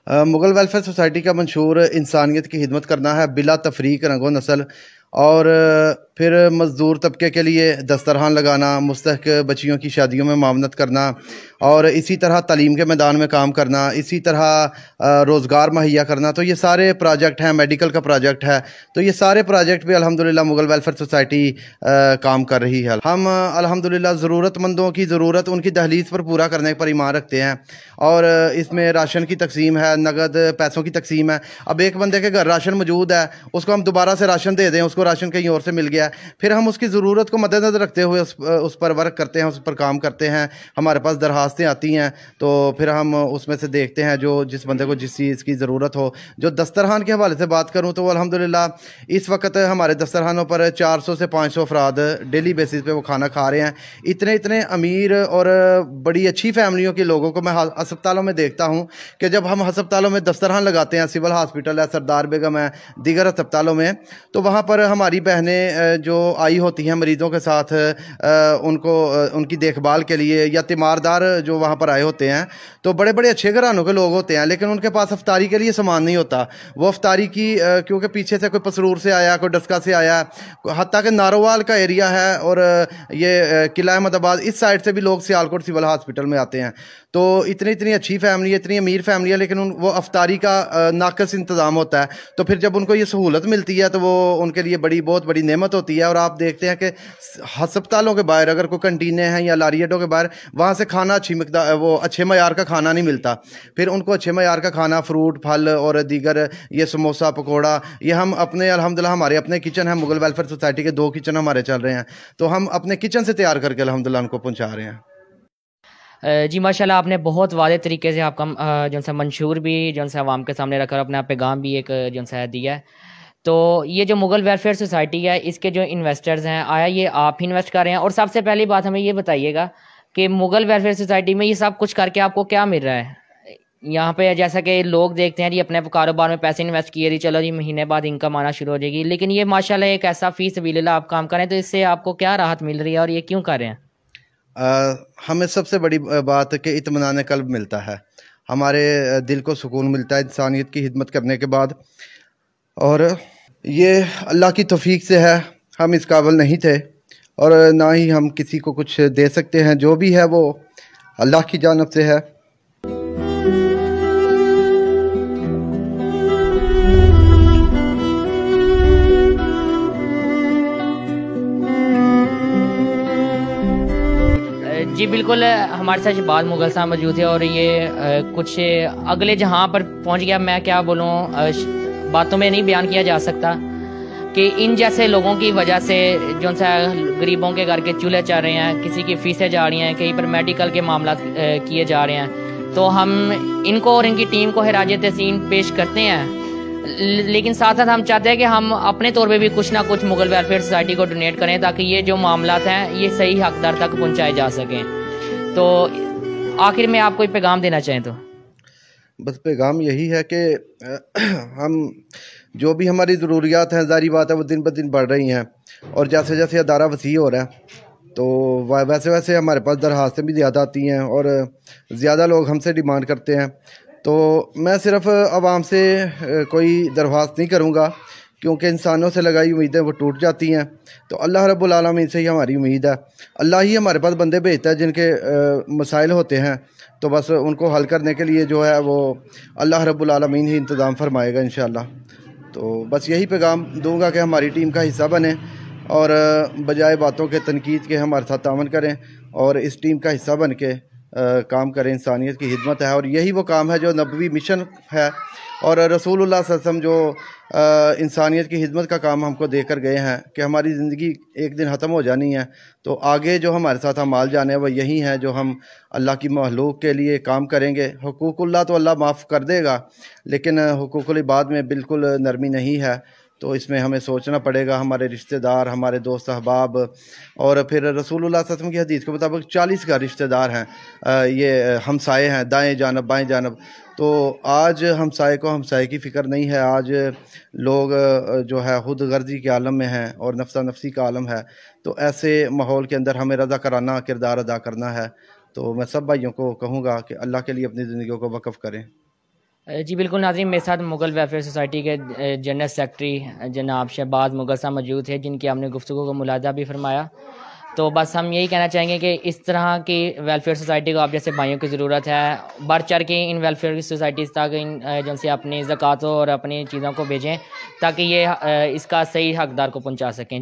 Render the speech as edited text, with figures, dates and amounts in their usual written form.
Mughal welfare society का मंशूर इंसानियत की खिदमत करना है बिला तफरीक रंगो नस्ल। और फिर मज़दूर तबके के लिए दस्तरखान लगाना, मुस्तहक़ बच्चियों की शादियों में मावनत करना, और इसी तरह तालीम के मैदान में काम करना, इसी तरह रोज़गार मुहैया करना। तो ये सारे प्रोजेक्ट हैं, मेडिकल का प्रोजेक्ट है, तो ये सारे प्रोजेक्ट भी अल्हम्दुलिल्लाह मुग़ल वेलफेयर सोसाइटी काम कर रही है। हम अल्हम्दुलिल्लाह ज़रूरतमंदों की ज़रूरत उनकी दहलीज़ पर पूरा करने पर ईमान रखते हैं। और इसमें राशन की तकसीम है, नगद पैसों की तकसीम है। अब एक बंदे के घर राशन मौजूद है, उसको हम दोबारा से राशन दे दें, उसको राशन कहीं और से मिल गया, फिर हम उसकी ज़रूरत को मद्देनज़र रखते हुए उस पर वर्क करते हैं, उस पर काम करते हैं। हमारे पास दरखास्तें आती हैं, तो फिर हम उसमें से देखते हैं जो जिस बंदे को जिस चीज़ की ज़रूरत हो। जो दस्तरखान के हवाले से बात करूँ तो अल्हम्दुलिल्लाह इस वक्त हमारे दस्तरखानों पर 400 से 500 अफराद डेली बेसिस पे वो खाना खा रहे हैं। इतने इतने अमीर और बड़ी अच्छी फैमिलियों के लोगों को मैं अस्पतालों में देखता हूँ कि जब हम अस्पतालों में दस्तरखान लगाते हैं, सिविल हॉस्पिटल है, सरदार बेगम है, दीगर अस्पतालों में, तो वहाँ पर हमारी बहनें जो आई होती हैं मरीज़ों के साथ, उनको उनकी देखभाल के लिए, या तीमारदार जो वहाँ पर आए होते हैं, तो बड़े बड़े अच्छे घरानों के लोग होते हैं, लेकिन उनके पास अफ्तारी के लिए सामान नहीं होता। वो अफ्तारी की क्योंकि पीछे से कोई पसरूर से आया, कोई डस्का से आया, हत्ता कि नारोवाल का एरिया है और ये किला अहमदाबाद, इस साइड से भी लोग सियालकोट सिविल हॉस्पिटल में आते हैं। तो इतनी इतनी अच्छी फैमिली है, इतनी अमीर फैमिली है, लेकिन वो अफ्तारी का नाकस इंतज़ाम होता है। तो फिर जब उनको ये सहूलत मिलती है तो वो उनके लिए बहुत बड़ी नेमत होती है। और आप देखते हैं कि हस्पतालों के बाहर अगर कोई कंटीनें हैं या लारियटों के बाहर, वहाँ से खाना अच्छे मयार का खाना नहीं मिलता। फिर उनको अच्छे मयार का खाना, फ्रूट, फल और दीगर ये समोसा, पकौड़ा, ये हम अपने अल्हम्दुलिल्लाह हमारे अपने किचन है, मुग़ल वेलफेयर सोसाइटी के 2 किचन हमारे चल रहे हैं, तो हम अपने किचन से तैयार करके अल्हम्दुलिल्लाह उनको पहुँचा रहे हैं। जी माशाल्लाह, आपने बहुत वाज़ेह तरीके से आपका जो सा मंशूर भी जो सा आवाम के सामने रखकर अपना पैगाम भी एक जो सा दिया है। तो ये जो मुग़ल वेलफेयर सोसाइटी है, इसके जो इन्वेस्टर्स हैं, आया ये आप ही इन्वेस्ट कर रहे हैं? और सबसे पहली बात हमें ये बताइएगा कि मुग़ल वेलफेयर सोसाइटी में ये सब कुछ करके आपको क्या मिल रहा है? यहाँ पे जैसा कि लोग देखते हैं जी, अपने कारोबार में पैसे इन्वेस्ट किए जी, चलो जी महीने बाद इनकम आना शुरू हो जाएगी, लेकिन ये माशाल्लाह एक ऐसा फ़ी सबीलिल्लाह आप काम करें, तो इससे आपको क्या राहत मिल रही है और ये क्यों कर रहे हैं? हमें सबसे बड़ी बात कि इत्मीनान क़ल्ब मिलता है, हमारे दिल को सुकून मिलता है इंसानियत की खिदमत करने के बाद। और ये अल्लाह की तौफीक से है, हम इस काबिल नहीं थे और ना ही हम किसी को कुछ दे सकते हैं। जो भी है वो अल्लाह की जानिब से है। जी बिल्कुल, हमारे साथ बाद मुग़ल साहब मौजूद थे और ये कुछ अगले जहाँ पर पहुँच गया। मैं क्या बोलूँ, बातों में नहीं बयान किया जा सकता कि इन जैसे लोगों की वजह से जो सा गरीबों के घर के चूल्हे चल रहे हैं, किसी की फ़ीसें जा रही हैं, कहीं पर मेडिकल के मामला किए जा रहे हैं, तो हम इनको और इनकी टीम को हिराजत तहसीन पेश करते हैं। लेकिन साथ साथ हम चाहते हैं कि हम अपने तौर पे भी कुछ ना कुछ मुग़ल वेलफेयर सोसाइटी को डोनेट करें, ताकि ये जो मामलात हैं ये सही हकदार तक पहुंचाए जा सकें। तो आखिर में आप कोई पैगाम देना चाहें तो? बस पैगाम यही है कि हम जो भी हमारी ज़रूरियात हैं, ज़ाहिर बात है वो दिन ब दिन बढ़ रही हैं, और जैसे जैसे अदारा वसी हो रहा है तो वैसे वैसे हमारे पास दरखास्तें भी ज़्यादा आती हैं और ज़्यादा लोग हमसे डिमांड करते हैं। तो मैं सिर्फ़ आवाम से कोई दरख्वास्त नहीं करूँगा, क्योंकि इंसानों से लगाई उम्मीदें वो टूट जाती हैं। तो अल्लाह रब्बुल आलमीन से ही हमारी उम्मीद है। अल्लाह ही हमारे पास बंदे भेजता है जिनके मसाइल होते हैं, तो बस उनको हल करने के लिए जो है वो अल्लाह रब्बुल आलमीन ही इंतज़ाम फरमाएगा इंशाअल्लाह। तो बस यही पैगाम दूंगा कि हमारी टीम का हिस्सा बने और बजाय बातों के तनकीद के हमारे साथ तावन करें और इस टीम का हिस्सा बन के काम करें। इंसानियत की खिदमत है और यही वो काम है जो नबवी मिशन है, और रसूलुल्लाह सल्लल्लाहु अलैहि वसल्लम जो इंसानियत की खिदमत का काम हमको दे कर गए हैं कि हमारी ज़िंदगी एक दिन ख़त्म हो जानी है, तो आगे जो हमारे साथ अमाल जाने हैं वो यही हैं जो हम अल्लाह की महलूक के लिए काम करेंगे। हुकूकुल्लाह तो अल्लाह माफ़ कर देगा, लेकिन हुकूकुल इबाद में बिल्कुल नरमी नहीं है, तो इसमें हमें सोचना पड़ेगा। हमारे रिश्तेदार, हमारे दोस्त अहबाब, और फिर रसूलुल्लाह सल्लल्लाहु अलैहि वसल्लम की हदीस के मुताबिक 40 का रिश्तेदार हैं, ये हमसाए हैं, दाएं जानब बाएं जानब। तो आज हमसाए को हमसाए की फ़िक्र नहीं है। आज लोग जो है खुद गर्जी के आलम में हैं और नफ्सा नफसी का आलम है। तो ऐसे माहौल के अंदर हमें रज़ा कराना किरदार अदा करना है। तो मैं सब भाइयों को कहूँगा कि अल्लाह के लिए अपनी ज़िंदगी को वक़्फ़ करें। جی بالکل ناظرین، میرے ساتھ مغل ویلفیئر سوسائٹی کے جنرل سیکرٹری جناب شہباز مغل صاحب موجود تھے، جن کی ہم نے گفتگو کو ملاحظہ بھی فرمایا. تو بس ہم یہی کہنا چاہیں گے کہ اس طرح کی ویلفیئر سوسائٹی کو آپ جیسے بھائیوں کی ضرورت ہے. بڑھ چڑھ کے ان ویلفیئر سوسائٹیز تک ان ایجنسی اپنی زکوٰۃ اور اپنی چیزوں کو بھیجیں تاکہ یہ اس کا صحیح حقدار کو پہنچا سکیں.